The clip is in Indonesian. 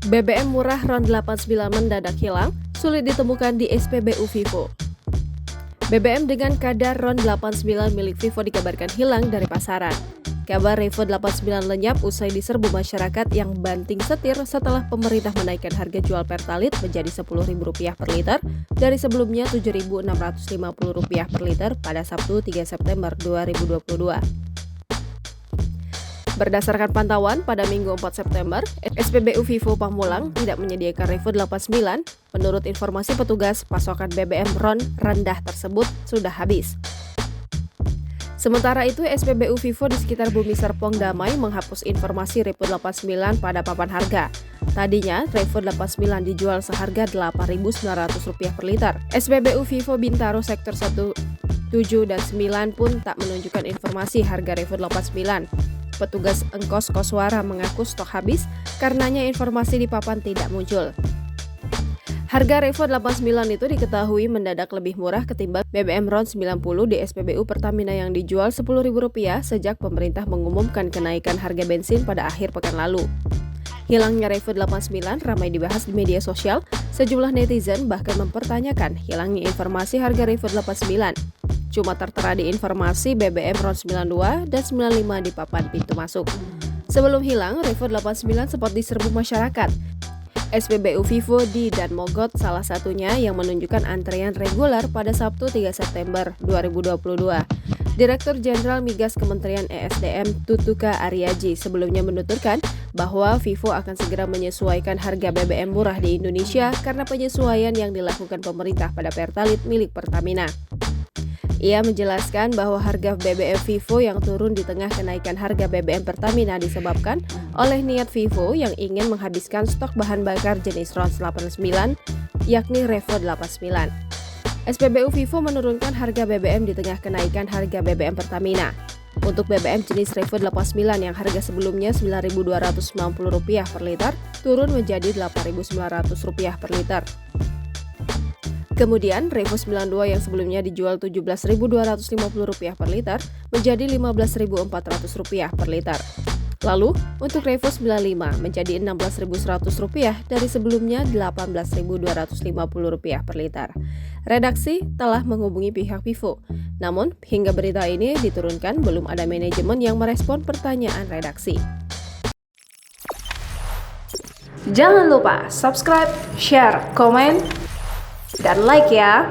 BBM murah RON 89 mendadak hilang, sulit ditemukan di SPBU Vivo. BBM dengan kadar RON 89 milik Vivo dikabarkan hilang dari pasaran. Kabar Revo 89 lenyap usai diserbu masyarakat yang banting setir setelah pemerintah menaikkan harga jual Pertalite menjadi Rp10.000 per liter dari sebelumnya Rp7.650 per liter pada Sabtu 3 September 2022. Berdasarkan pantauan pada Minggu 4 September, SPBU Vivo Pamulang tidak menyediakan Revo 89. Menurut informasi petugas, pasokan BBM RON rendah tersebut sudah habis. Sementara itu, SPBU Vivo di sekitar Bumi Serpong Damai menghapus informasi Revo 89 pada papan harga. Tadinya, Revo 89 dijual seharga Rp8.900 per liter. SPBU Vivo Bintaro Sektor 1, 7, dan 9 pun tak menunjukkan informasi harga Revo 89. Petugas Engkos Koswara mengaku stok habis, karenanya informasi di papan tidak muncul. Harga Revo 89 itu diketahui mendadak lebih murah ketimbang BBM RON 90 di SPBU Pertamina yang dijual Rp10.000 sejak pemerintah mengumumkan kenaikan harga bensin pada akhir pekan lalu. Hilangnya Revo 89 ramai dibahas di media sosial, sejumlah netizen bahkan mempertanyakan hilangnya informasi harga Revo 89. Cuma tertera di informasi BBM RON 92 dan 95 di papan pintu masuk. Sebelum hilang, Revo 89 sempat diserbu masyarakat. SPBU Vivo di Dan Mogot salah satunya yang menunjukkan antrean reguler pada Sabtu 3 September 2022. Direktur Jenderal Migas Kementerian ESDM Tutuka Aryaji sebelumnya menuturkan bahwa Vivo akan segera menyesuaikan harga BBM murah di Indonesia karena penyesuaian yang dilakukan pemerintah pada Pertalite milik Pertamina. Ia menjelaskan bahwa harga BBM Vivo yang turun di tengah kenaikan harga BBM Pertamina disebabkan oleh niat Vivo yang ingin menghabiskan stok bahan bakar jenis RON 89, yakni Revo 89. SPBU Vivo menurunkan harga BBM di tengah kenaikan harga BBM Pertamina. Untuk BBM jenis Revo 89 yang harga sebelumnya Rp9.290 per liter, turun menjadi Rp8.900 per liter. Kemudian, Revo 92 yang sebelumnya dijual Rp17.250 per liter menjadi Rp15.400 per liter. Lalu, untuk Revo 95 menjadi Rp16.100 dari sebelumnya Rp18.250 per liter. Redaksi telah menghubungi pihak Vivo. Namun, hingga berita ini diturunkan belum ada manajemen yang merespon pertanyaan redaksi. Jangan lupa subscribe, share, komen, dan like ya!